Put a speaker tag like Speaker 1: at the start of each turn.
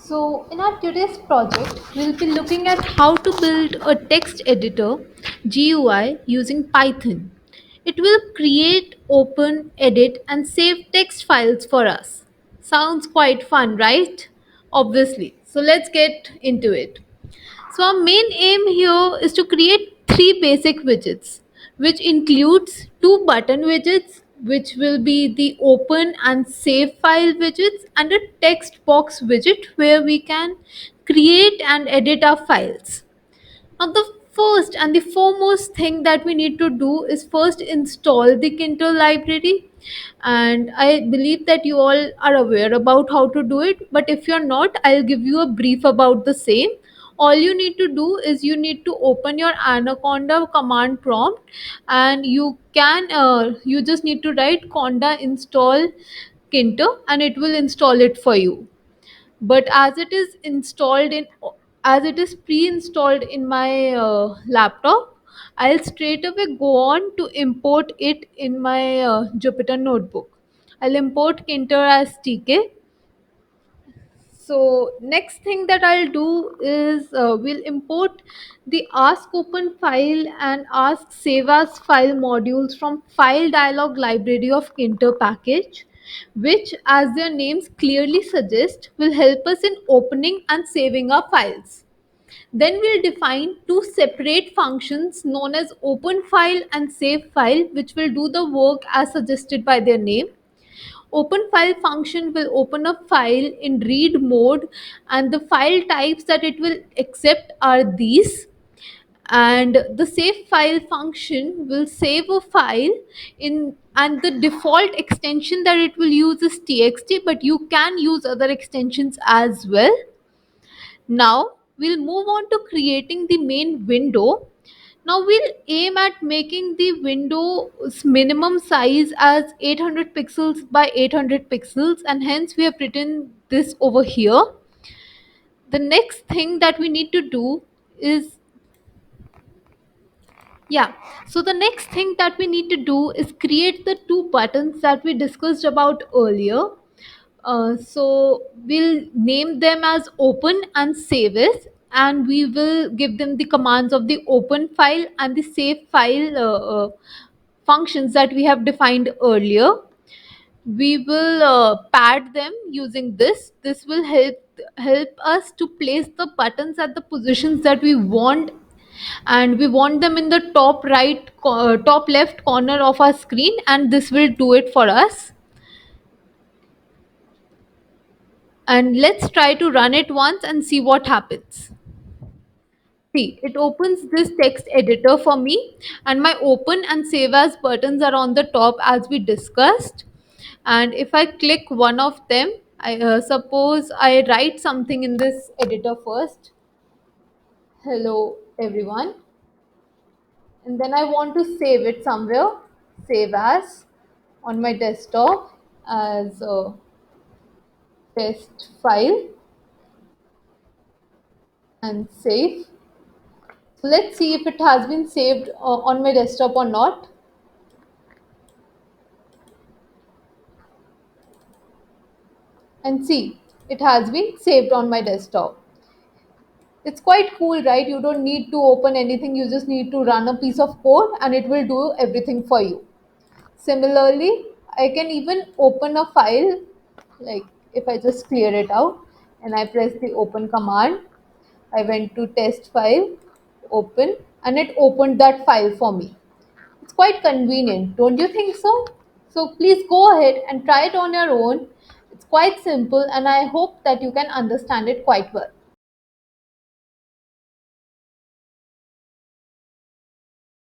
Speaker 1: So, in our today's project, we'll be looking at how to build a text editor GUI using Python. It will create, open, edit, and save text files for us. Sounds quite fun, right? Obviously. So, let's get into it. So our main aim here is to create three basic widgets, which includes two button widgets, which will be the open and save file widgets, and a text box widget where we can create and edit our files. Now, the first and the foremost thing that we need to do is first install the Tkinter library. And I believe that you all are aware about how to do it. But if you're not, I'll give you a brief about the same. All you need to do is you need to open your Anaconda command prompt, and you just need to write conda install Tkinter, and it will install it for you. But as it is pre-installed in my laptop, I'll straight away go on to import it in my Jupyter notebook. I'll import Kinter as TK. So next thing that I'll do is we'll import the ask open file and ask save as file modules from file dialog library of Kinter package, which as their names clearly suggest will help us in opening and saving our files. Then we'll define two separate functions known as open file and save file, which will do the work as suggested by their name. Open file function will open a file in read mode, and the file types that it will accept are these. And the save file function will save a file in, and the default extension that it will use is txt, but you can use other extensions as well. Now we'll move on to creating the main window. Now we'll aim at making the window's minimum size as 800 pixels by 800 pixels, and hence we have written this over here. The next thing that we need to do is yeah, so the next thing that we need to do is create the two buttons that we discussed about earlier. So we'll name them as open and save as, and we will give them the commands of the open file and the save file functions that we have defined earlier. We will pad them using this will help us to place the buttons at the positions that we want, and we want them in the top left corner of our screen, and this will do it for us. And let's try to run it once and see what happens. See, it opens this text editor for me, and my open and save as buttons are on the top as we discussed. And if I click one of them, I suppose I write something in this editor first. Hello, everyone. And then I want to save it somewhere. Save as on my desktop as a test file and save. So let's see if it has been saved on my desktop or not. And see, it has been saved on my desktop. It's quite cool, right? You don't need to open anything, you just need to run a piece of code and it will do everything for you. Similarly, I can even open a file, like if I just clear it out and I press the open command, I went to test file, open, and it opened that file for me. It's quite convenient, don't you think so? So please go ahead and try it on your own. It's quite simple and I hope that you can understand it quite well.